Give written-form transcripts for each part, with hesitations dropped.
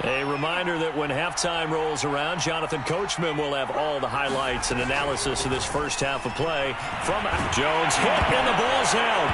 A reminder that when halftime rolls around, Jonathan Coachman will have all the highlights and analysis of this first half of play from Jones. Hit and the ball's out.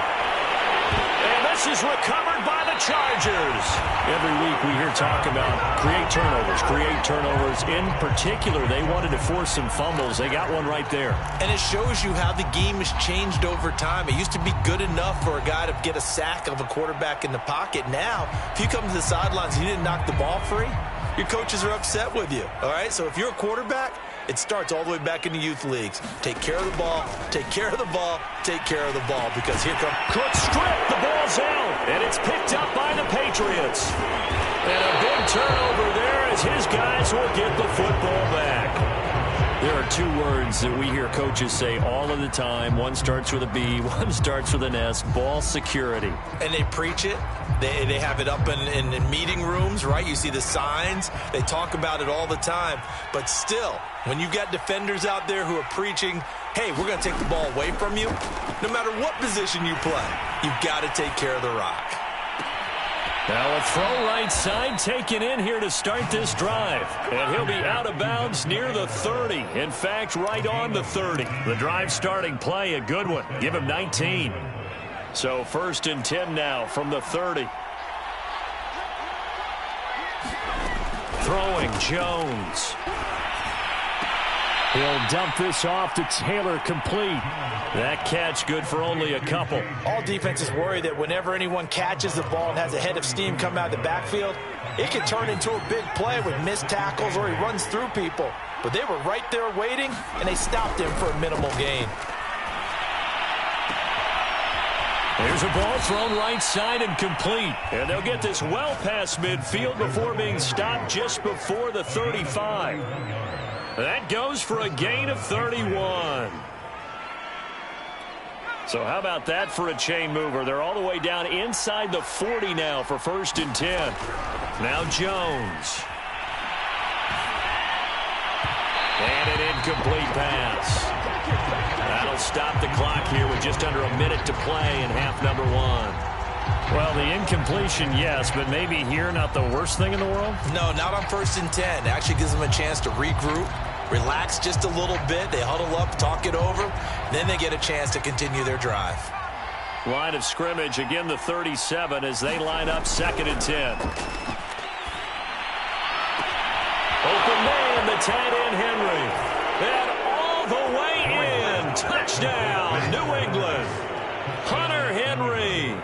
And this is recovered by the Chargers. Every week we hear talk about create turnovers. In particular, they wanted to force some fumbles. They got one right there. And it shows you how the game has changed over time. It used to be good enough for a guy to get a sack of a quarterback in the pocket. Now, if you come to the sidelines and you didn't knock the ball free, your coaches are upset with you. All right, so if you're a quarterback, it starts all the way back in the youth leagues. Take care of the ball, take care of the ball, take care of the ball, because here comes Cook strip, the ball's out, and it's picked up by the Patriots. And a big turnover there as his guys will get the football back. There are two words that we hear coaches say all of the time. One starts with a B, one starts with an S, ball security. And they preach it. They have it up in meeting rooms, right? You see the signs. They talk about it all the time. But still, when you've got defenders out there who are preaching, hey, we're going to take the ball away from you, no matter what position you play, you've got to take care of the rock. Now a throw right side taken in here to start this drive. And he'll be out of bounds near the 30. In fact, right on the 30. The drive starting play, a good one. Give him 19. So 1st and 10 now from the 30. Throwing Jones. He'll dump this off to Taylor, complete. That catch good for only a couple. All defenses worry that whenever anyone catches the ball and has a head of steam come out of the backfield, it can turn into a big play with missed tackles or he runs through people. But they were right there waiting, and they stopped him for a minimal gain. There's a ball thrown right side and complete. And they'll get this well past midfield before being stopped just before the 35. That goes for a gain of 31. So how about that for a chain mover? They're all the way down inside the 40 now for 1st and 10. Now Jones. And an incomplete pass. That'll stop the clock here with just under a minute to play in half number 1. Well, the incompletion, yes, but maybe here not the worst thing in the world? No, not on 1st and 10. It actually gives them a chance to regroup, relax just a little bit. They huddle up, talk it over. Then they get a chance to continue their drive. Line of scrimmage, again the 37 as they line up 2nd and 10. Open man, the tight end Henry. And all the way in. Touchdown, New England. Hunter Henry.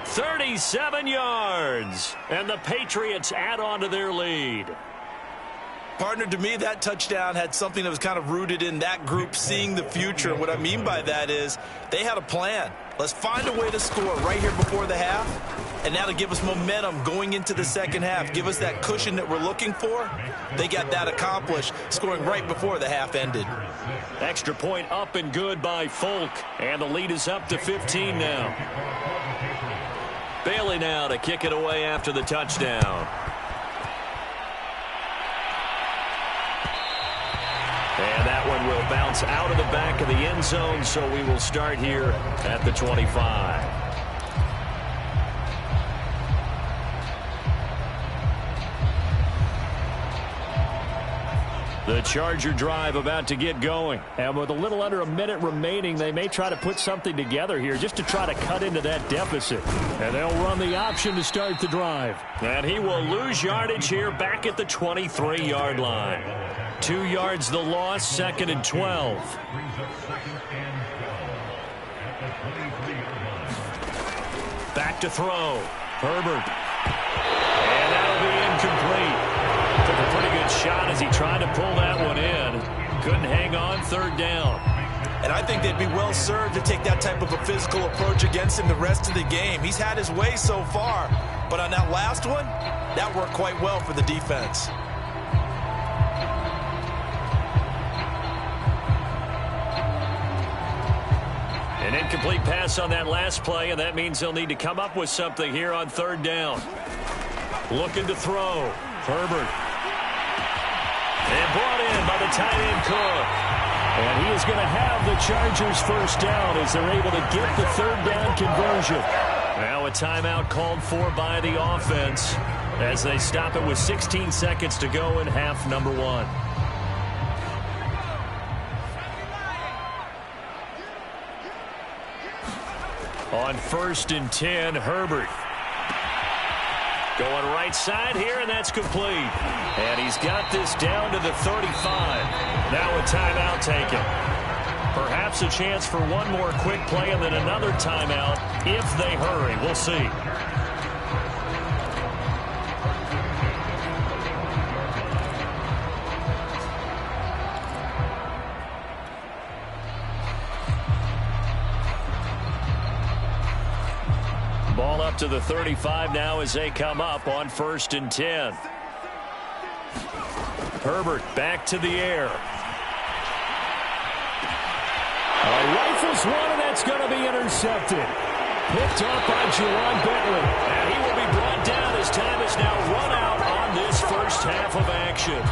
37 yards. And the Patriots add on to their lead. Partner, to me, that touchdown had something that was kind of rooted in that group seeing the future. What I mean by that is they had a plan. Let's find a way to score right here before the half, and that'll give us momentum going into the second half. Give us that cushion that we're looking for. They got that accomplished, scoring right before the half ended. Extra point up and good by Folk, and the lead is up to 15 now. Bailey now to kick it away after the touchdown. And that one will bounce out of the back of the end zone, so we will start here at the 25. The Charger drive about to get going. And with a little under a minute remaining, they may try to put something together here just to try to cut into that deficit. And they'll run the option to start the drive. And he will lose yardage here back at the 23-yard line. 2 yards the loss, 2nd and 12. Back to throw. Herbert. And that'll be incomplete. Took a pretty good shot as he tried to pull that one in. Couldn't hang on, 3rd down. And I think they'd be well served to take that type of a physical approach against him the rest of the game. He's had his way so far, but on that last one, that worked quite well for the defense. An incomplete pass on that last play, and that means they'll need to come up with something here on 3rd down. Looking to throw. Herbert. And brought in by the tight end Cook. And he is going to have the Chargers 1st down as they're able to get the 3rd down conversion. Now a timeout called for by the offense. as they stop it with 16 seconds to go in half number one. On 1st and 10, Herbert. Going right side here, and that's complete. And he's got this down to the 35. Now a timeout taken. Perhaps a chance for one more quick play and then another timeout if they hurry. We'll see. Ball up to the 35 now as they come up on 1st and 10. Herbert back to the air. Rifles one, and that's going to be intercepted. Picked up by Juwan Bentley. And he will be brought down as time is now run out on this first half of action.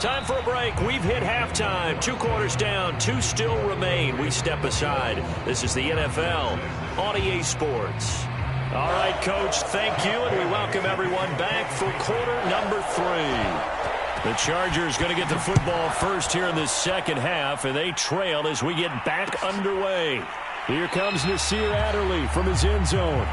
Time for a break. We've hit halftime. 2 quarters down. 2 still remain. We step aside. This is the NFL on EA Sports. All right, Coach, thank you, and we welcome everyone back for quarter number 3. The Chargers going to get the football first here in this second half, and they trail as we get back underway. Here comes Nasir Adderley from his end zone.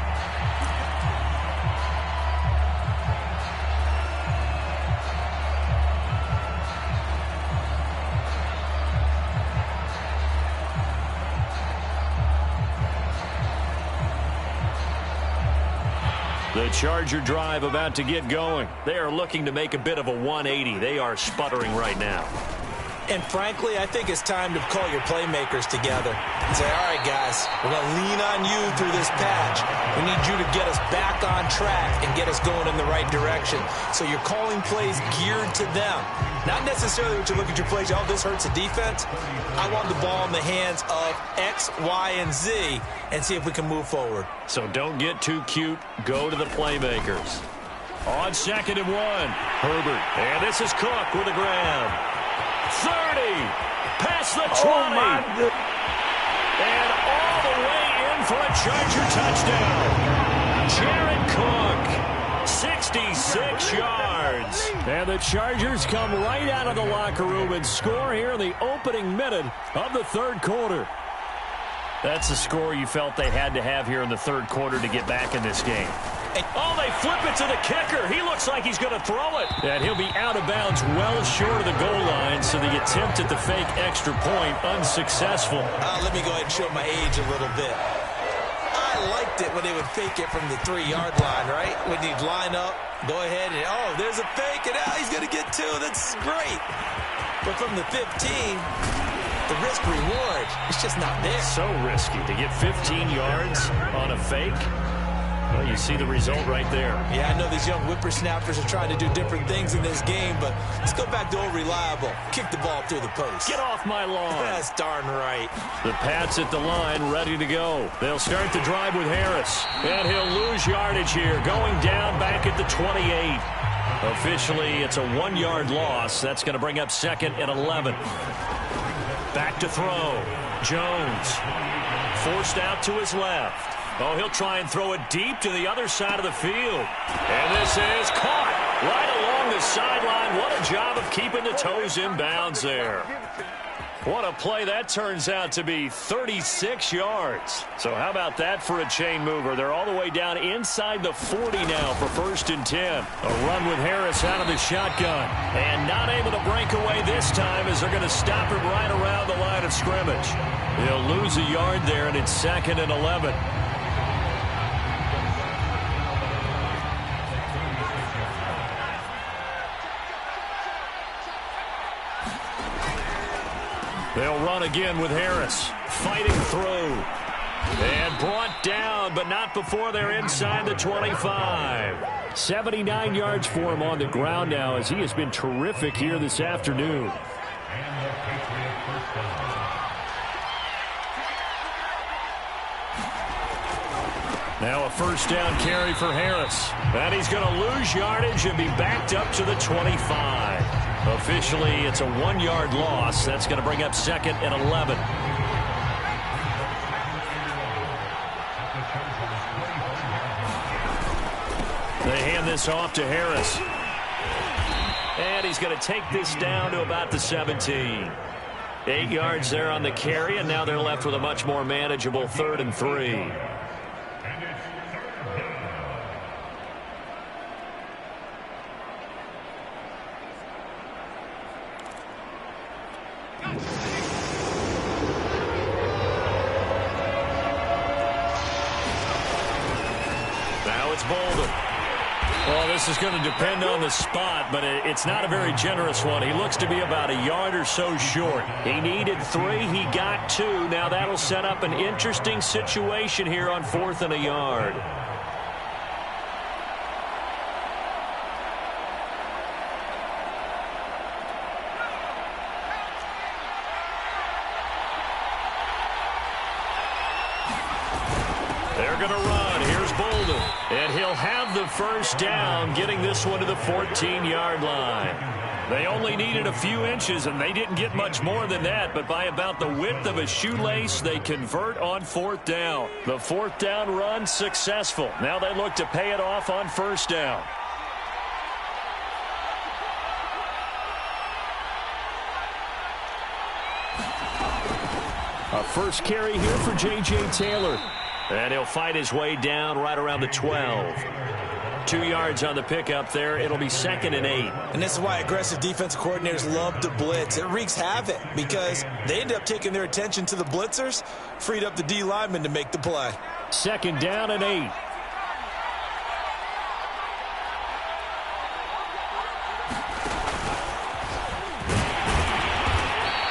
The Charger drive about to get going. They are looking to make a bit of a 180. They are sputtering right now. And frankly, I think it's time to call your playmakers together and say, all right, guys, we're going to lean on you through this patch. We need you to get us back on track and get us going in the right direction. So you're calling plays geared to them. Not necessarily what you look at your plays, oh, this hurts the defense. I want the ball in the hands of X, Y, and Z and see if we can move forward. So don't get too cute. Go to the playmakers. On 2nd and 1, Herbert. And this is Cook with a grab. 30. Past the 20. Oh, and all the way in for a Charger touchdown. Jared Cook, 66 yards. And the Chargers come right out of the locker room and score here in the opening minute of the 3rd quarter. That's the score you felt they had to have here in the 3rd quarter to get back in this game. Oh, they flip it to the kicker. He looks like he's going to throw it. And he'll be out of bounds well short of the goal line, so the attempt at the fake extra point unsuccessful. Let me go ahead and show my age a little bit. I liked it when they would fake it from the 3-yard line, right? When you'd line up, go ahead and, oh, there's a fake, and he's going to get 2. That's great. But from the 15, the risk-reward, it's just not there. So risky to get 15 yards on a fake. Well, you see the result right there. Yeah, I know these young whippersnappers are trying to do different things in this game, but let's go back to old reliable. Kick the ball through the post. Get off my lawn. That's darn right. The Pats at the line, ready to go. They'll start the drive with Harris, and he'll lose yardage here, going down back at the 28. Officially, it's a 1-yard loss. That's going to bring up 2nd and 11. Back to throw. Jones forced out to his left. Oh, he'll try and throw it deep to the other side of the field. And this is caught right along the sideline. What a job of keeping the toes in bounds there. What a play that turns out to be, 36 yards. So how about that for a chain mover? They're all the way down inside the 40 now for 1st and 10. A run with Harris out of the shotgun. And not able to break away this time as they're going to stop him right around the line of scrimmage. He'll lose a yard there, and it's 2nd and 11. They'll run again with Harris, fighting through. And brought down, but not before they're inside the 25. 79 yards for him on the ground now, as he has been terrific here this afternoon. Now a 1st down carry for Harris. And he's going to lose yardage and be backed up to the 25. Officially, it's a 1-yard loss. That's going to bring up 2nd and 11. They hand this off to Harris. And he's going to take this down to about the 17. 8 yards there on the carry, and now they're left with a much more manageable 3rd and 3. Now it's Bolden. Well, this is going to depend on the spot, but it's not a very generous one. He looks to be about a yard or so short. He needed 3. He got 2. Now that'll set up an interesting situation here on 4th and a yard. They're going to run. Here's Bolden. And he'll have the first down, getting this one to the 14-yard line. They only needed a few inches, and they didn't get much more than that, but by about the width of a shoelace, they convert on 4th down. The 4th down run successful. Now they look to pay it off on 1st down. A first carry here for J.J. Taylor. And he'll fight his way down right around the 12. 2 yards on the pickup there. It'll be 2nd and 8. And this is why aggressive defensive coordinators love to blitz. It wreaks havoc because they end up taking their attention to the blitzers, freed up the D lineman to make the play. 2nd down and 8.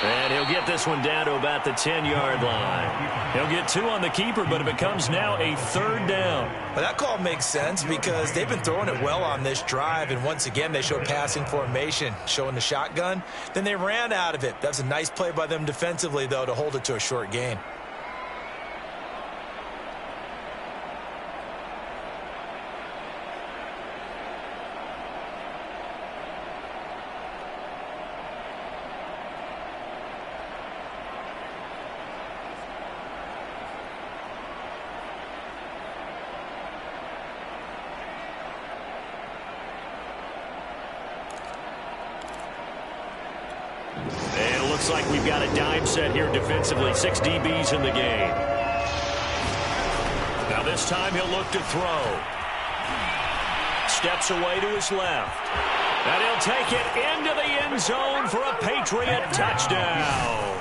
And he'll get this one down to about the 10-yard line. He'll get 2 on the keeper, but it becomes now a 3rd down. Well, that call makes sense because they've been throwing it well on this drive, and once again they show passing formation, showing the shotgun. Then they ran out of it. That's a nice play by them defensively, though, to hold it to a short gain. And it looks like we've got a dime set here defensively. 6 DBs in the game. Now this time he'll look to throw. Steps away to his left. And he'll take it into the end zone for a Patriot touchdown.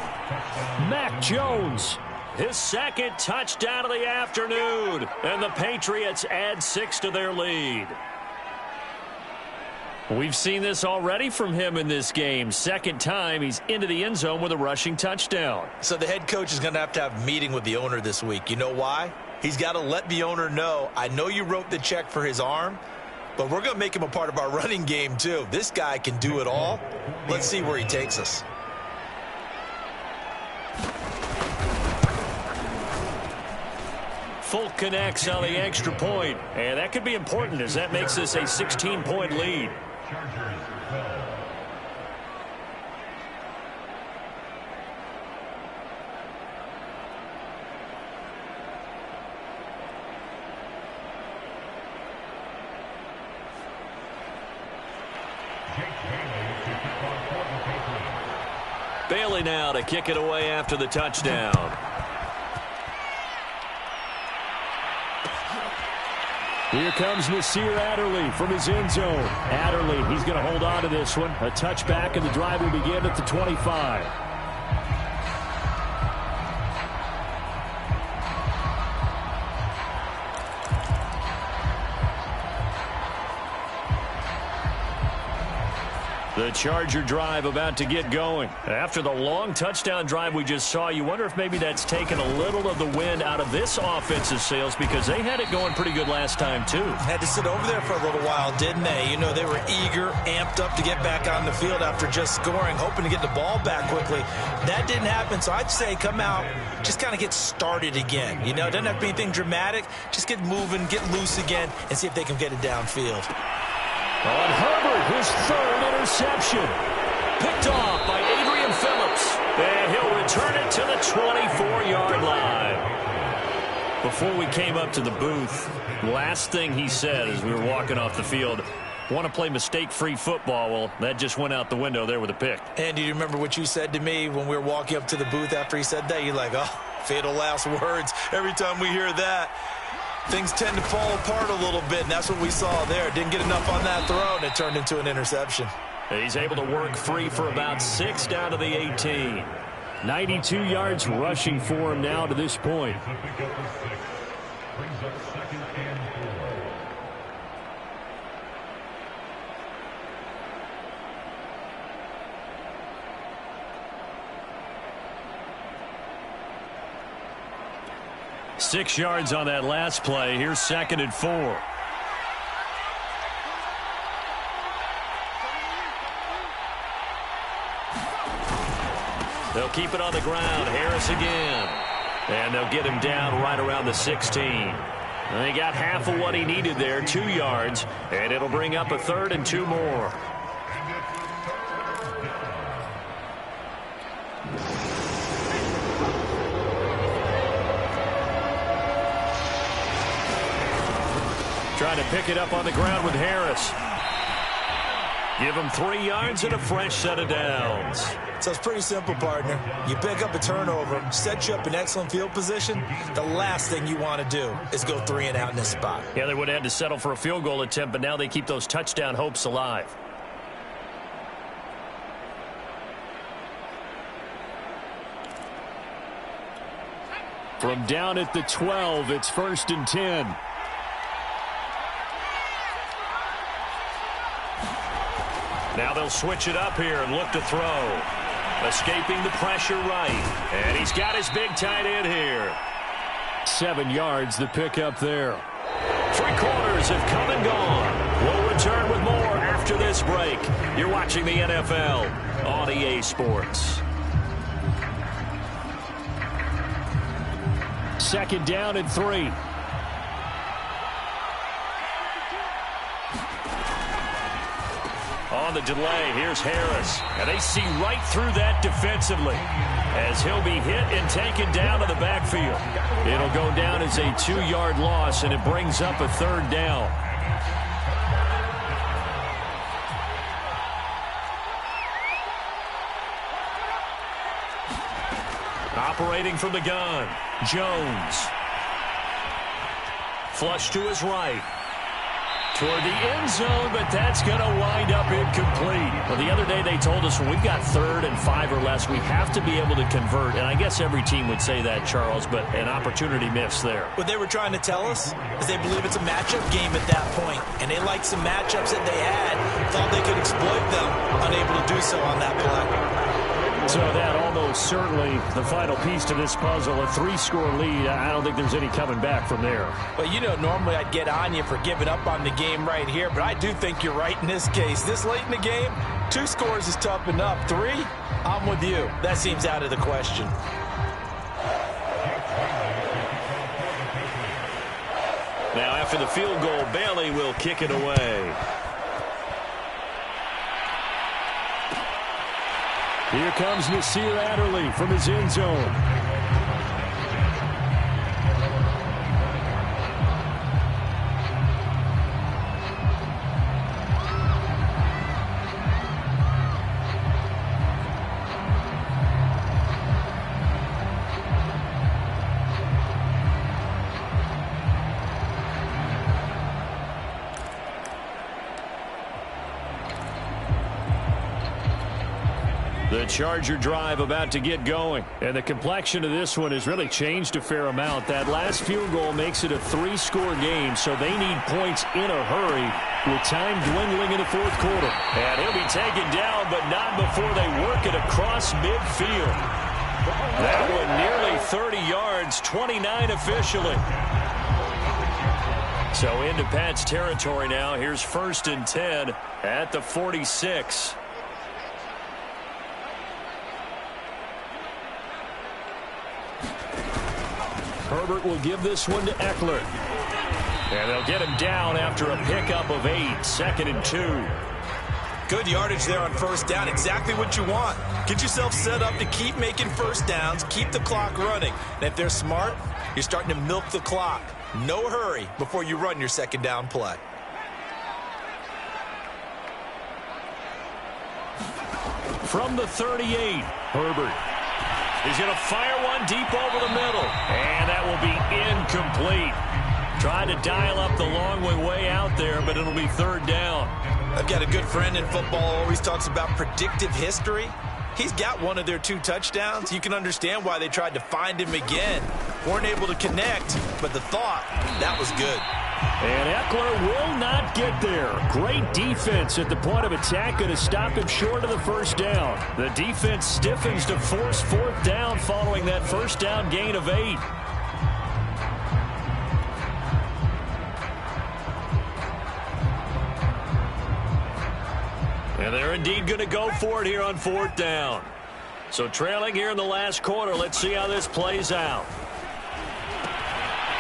Mac Jones, his 2nd touchdown of the afternoon. And the Patriots add 6 to their lead. We've seen this already from him in this game. 2nd time he's into the end zone with a rushing touchdown. So the head coach is going to have a meeting with the owner this week. You know why? He's got to let the owner know, I know you wrote the check for his arm, but we're going to make him a part of our running game too. This guy can do it all. Let's see where he takes us. Folk connects on the extra point, and that could be important as that makes this a 16-point lead. Bailey now to kick it away after the touchdown. Here comes Nasir Adderley from his end zone. Adderley, he's going to hold on to this one. A touchback, and the drive will begin at the 25. The Charger drive about to get going. After the long touchdown drive we just saw, you wonder if maybe that's taken a little of the wind out of this offensive sails because they had it going pretty good last time too. Had to sit over there for a little while, didn't they? You know, they were eager, amped up to get back on the field after just scoring, hoping to get the ball back quickly. That didn't happen, so I'd say come out, just kind of get started again. You know, it doesn't have to be anything dramatic. Just get moving, get loose again, and see if they can get it downfield. On Herbert, his 3rd interception. Picked off by Adrian Phillips. And he'll return it to the 24-yard line. before we came up to the booth, last thing he said as we were walking off the field, want to play mistake-free football. Well, that just went out the window there with a pick. And do you remember what you said to me when we were walking up to the booth after he said that? You're like, oh, fatal last words. Every time we hear that, things tend to fall apart a little bit, and that's what we saw there. Didn't get enough on that throw, and it turned into an interception. He's able to work free for about 6 down to the 18. 92 yards rushing for him now to this point. Six yards on that last play. Here's 2nd and 4. They'll keep it on the ground. Harris again. And they'll get him down right around the 16. And they got half of what he needed there, 2 yards. And it'll bring up a 3rd and 2 more. Trying to pick it up on the ground with Harris. Give him 3 yards and a fresh set of downs. So it's pretty simple, partner. You pick up a turnover, set you up in excellent field position. The last thing you want to do is go 3 and out in this spot. Yeah, they would have had to settle for a field goal attempt, but now they keep those touchdown hopes alive. From down at the 12, it's 1st and 10. Now they'll switch it up here and look to throw. Escaping the pressure right. And he's got his big tight end here. 7 yards, the pickup there. 3 quarters have come and gone. We'll return with more after this break. You're watching the NFL on EA Sports. 2nd down and 3. On the delay, here's Harris. And they see right through that defensively as he'll be hit and taken down to the backfield. It'll go down as a 2-yard loss, and it brings up a 3rd down. Operating from the gun, Jones. Flush to his right. Toward the end zone, but that's going to wind up incomplete. Well, the other day they told us when we've got 3rd and 5 or less, we have to be able to convert. And I guess every team would say that, Charles, but an opportunity missed there. What they were trying to tell us is they believe it's a matchup game at that point, and they liked some matchups that they had, thought they could exploit them, unable to do so on that play. So that almost certainly the final piece to this puzzle, a 3-score lead. I don't think there's any coming back from there. But, you know, normally I'd get on you for giving up on the game right here, but I do think you're right in this case. This late in the game, 2 scores is tough enough. 3, I'm with you. That seems out of the question. Now after the field goal, Bailey will kick it away. Here comes Nasir Adderley from his end zone. The Charger drive about to get going. And the complexion of this one has really changed a fair amount. That last field goal makes it a 3-score game, so they need points in a hurry with time dwindling in the 4th quarter. And he'll be taken down, but not before they work it across midfield. That one nearly 30 yards, 29 officially. So into Pat's territory now. Here's 1st and 10 at the 46. Herbert will give this one to Eckler. And they'll get him down after a pickup of 8. 2nd and 2. Good yardage there on first down. Exactly what you want. Get yourself set up to keep making first downs, keep the clock running. And if they're smart, you're starting to milk the clock. No hurry before you run your second down play. From the 38, Herbert. He's going to fire one deep over the middle. And that will be incomplete. Trying to dial up the long way out there, but it'll be third down. I've got a good friend in football who always talks about predictive history. He's got one of their 2 touchdowns. You can understand why they tried to find him again. Weren't able to connect, but the thought, that was good. And Eckler will not get there. Great defense at the point of attack, going to stop him short of the first down. The defense stiffens to force fourth down following that first down gain of 8. And they're indeed going to go for it here on fourth down. So trailing here in the last quarter. Let's see how this plays out.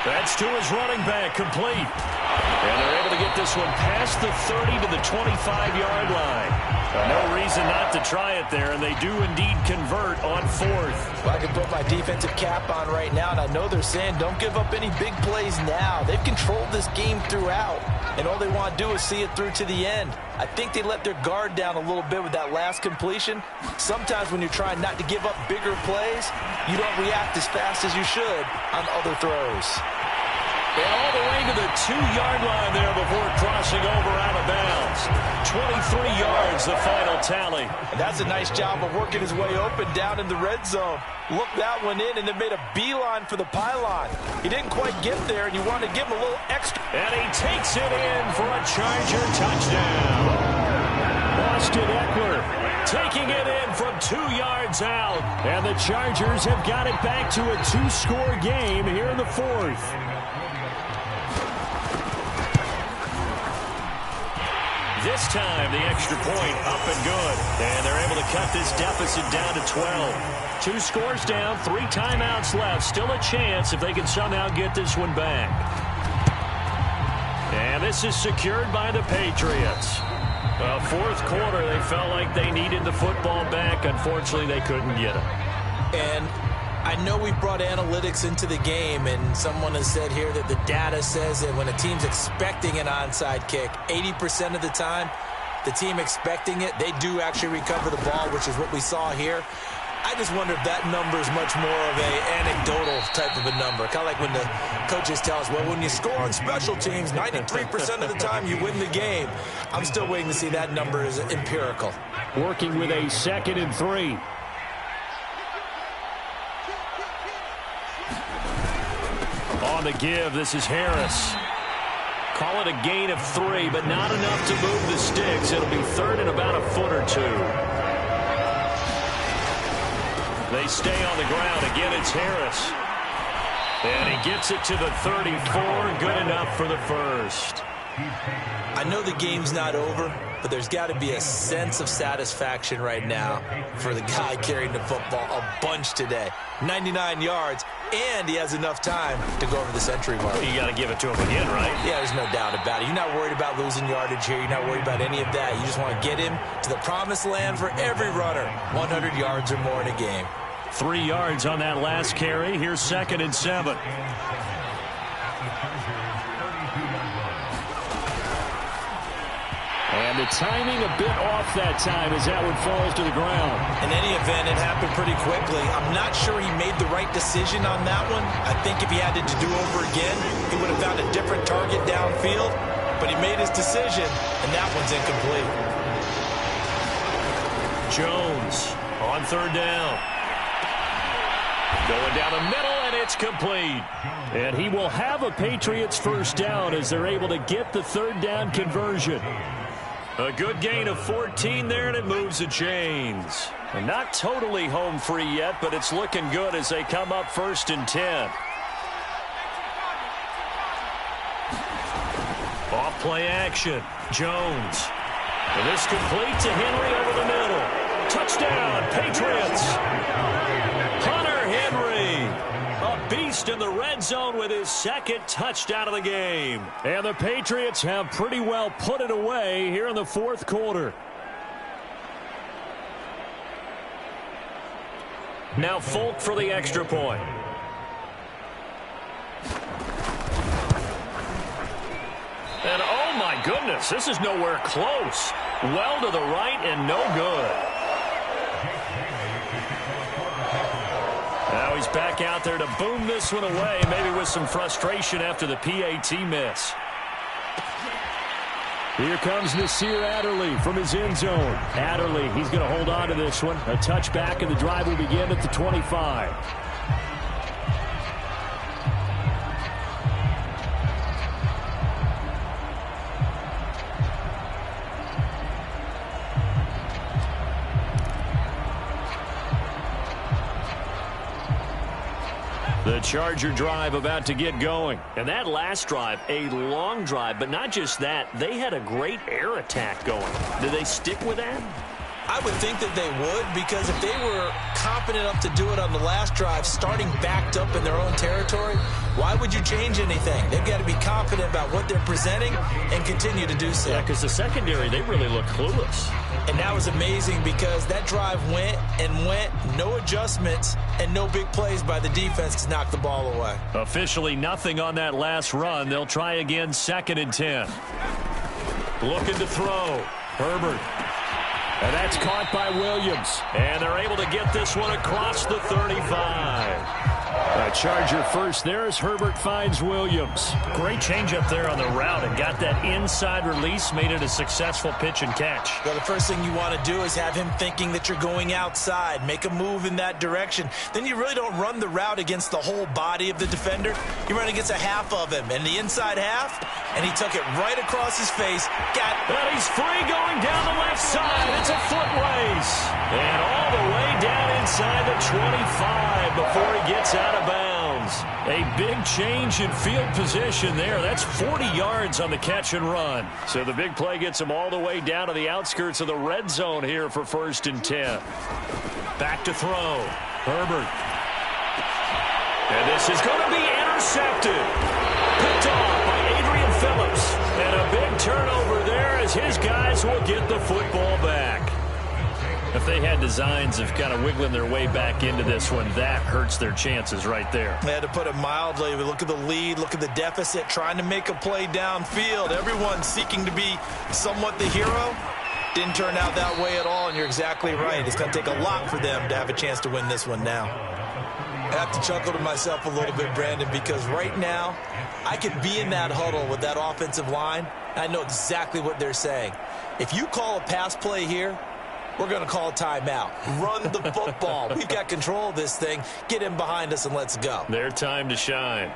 That's to his running back, complete. And they're able to get this one past the 30 to the 25-yard line. No reason not to try it there, and they do indeed convert on fourth. Well, I can put my defensive cap on right now, and I know they're saying don't give up any big plays now. They've controlled this game throughout, and all they want to do is see it through to the end. I think they let their guard down a little bit with that last completion. Sometimes when you're trying not to give up bigger plays, you don't react as fast as you should on other throws. And all the way to the 2-yard line there before crossing over out of bounds. 23 yards, the final tally. And that's a nice job of working his way open down in the red zone. Looked that one in and then made a beeline for the pylon. He didn't quite get there, and you want to give him a little extra. And he takes it in for a Charger touchdown. Austin Eckler taking it in from 2 yards out. And the Chargers have got it back to a 2-score game here in the fourth. This time, the extra point up and good. And they're able to cut this deficit down to 12. 2 scores down, 3 timeouts left. Still a chance if they can somehow get this one back. And this is secured by the Patriots. Well, fourth quarter, they felt like they needed the football back. Unfortunately, they couldn't get it. And I know we brought analytics into the game, and someone has said here that the data says that when a team's expecting an onside kick, 80% of the time, the team expecting it, they do actually recover the ball, which is what we saw here. I just wonder if that number is much more of an anecdotal type of a number. Kind of like when the coaches tell us, well, when you score on special teams, 93% of the time you win the game. I'm still waiting to see that number is empirical. Working with a 2nd and 3. On the give, this is Harris. Call it a gain of 3, but not enough to move the sticks. It'll be third and about a foot or 2. They stay on the ground. Again, it's Harris. And he gets it to the 34. Good enough for the first. I know the game's not over, but there's got to be a sense of satisfaction right now for the guy carrying the football a bunch today. 99 yards, and he has enough time to go over the century mark. You got to give it to him again, right? Yeah, there's no doubt about it. You're not worried about losing yardage here. You're not worried about any of that. You just want to get him to the promised land for every runner. 100 yards or more in a game. 3 yards on that last carry. Here's 2nd and 7. And the timing a bit off that time as that one falls to the ground. In any event, it happened pretty quickly. I'm not sure he made the right decision on that one. I think if he had it to do over again, he would have found a different target downfield. But he made his decision, and that one's incomplete. Jones on 3rd down. Going down the middle, and it's complete. And he will have a Patriots first down as they're able to get the 3rd down conversion. A good gain of 14 there, and it moves the chains. And not totally home free yet, but it's looking good as they come up 1st and 10. Off play action. Jones. And this complete to Henry over the middle. Touchdown, Patriots. Hunter Henry, a beast in the red zone with his 2nd touchdown of the game. And the Patriots have pretty well put it away here in the 4th quarter. Now Folk for the extra point. And oh my goodness, this is nowhere close. Well to the right and no good. Now he's back out there to boom this one away, maybe with some frustration after the PAT miss. Here comes Nasir Adderley from his end zone. Adderley, he's going to hold on to this one. A touchback, and the drive will begin at the 25. The Charger drive about to get going. And that last drive, a long drive, but not just that. They had a great air attack going. Did they stick with that? I would think that they would, because if they were confident enough to do it on the last drive, starting backed up in their own territory, why would you change anything? They've got to be confident about what they're presenting and continue to do so. Yeah, because the secondary, they really look clueless. And that was amazing because that drive went and went, no adjustments, and no big plays by the defense to knock the ball away. Officially nothing on that last run. They'll try again, 2nd and 10. Looking to throw. Herbert. And that's caught by Williams. And they're able to get this one across the 35. A Charger first there as Herbert finds Williams. Great change up there on the route and got that inside release, made it a successful pitch and catch. Well, the first thing you want to do is have him thinking that you're going outside, make a move in that direction. Then you really don't run the route against the whole body of the defender. You run against a half of him, and the inside half, and he took it right across his face. And he's free going down the left side. It's a foot race. And all the way down inside the 25 before he gets out of bounds. A big change in field position there. That's 40 yards on the catch and run. So the big play gets him all the way down to the outskirts of the red zone here for 1st and 10. Back to throw. Herbert. And this is going to be intercepted. Picked off by Adrian Phillips. And a big turnover there as his guys will get the football back. If they had designs of kind of wiggling their way back into this one, that hurts their chances right there. They had to put it mildly. Look at the lead, look at the deficit, trying to make a play downfield. Everyone seeking to be somewhat the hero. Didn't turn out that way at all, and you're exactly right. It's going to take a lot for them to have a chance to win this one now. I have to chuckle to myself a little bit, Brandon, because right now I could be in that huddle with that offensive line. I know exactly what they're saying. If you call a pass play here, we're going to call a timeout. Run the football. We've got control of this thing. Get in behind us and let's go. Their time to shine.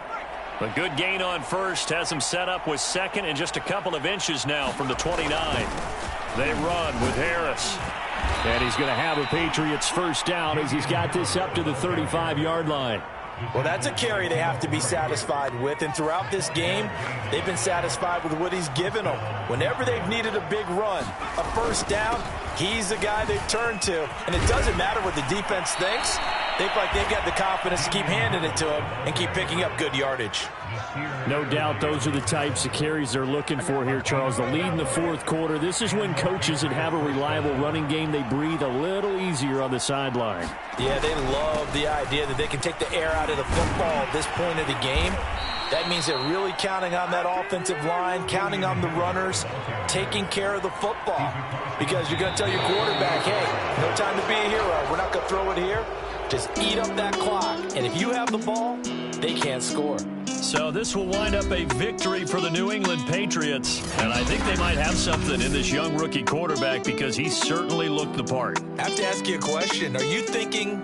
A good gain on first has them set up with 2nd and just a couple of inches now from the 29. They run with Harris. And he's going to have a Patriots first down as he's got this up to the 35-yard line. Well, that's a carry they have to be satisfied with, and throughout this game, they've been satisfied with what he's given them. Whenever they've needed a big run, a first down, he's the guy they've turned to. And it doesn't matter what the defense thinks. They feel like they've got the confidence to keep handing it to him and keep picking up good yardage. No doubt those are the types of carries they're looking for here, Charles. The lead in the 4th quarter. This is when coaches that have a reliable running game, they breathe a little easier on the sideline. Yeah, they love the idea that they can take the air out of the football at this point of the game. That means they're really counting on that offensive line, counting on the runners, taking care of the football. Because you're going to tell your quarterback, hey, no time to be a hero. We're not going to throw it here. Just eat up that clock. And if you have the ball, they can't score. So this will wind up a victory for the New England Patriots. And I think they might have something in this young rookie quarterback because he certainly looked the part. I have to ask you a question. Are you thinking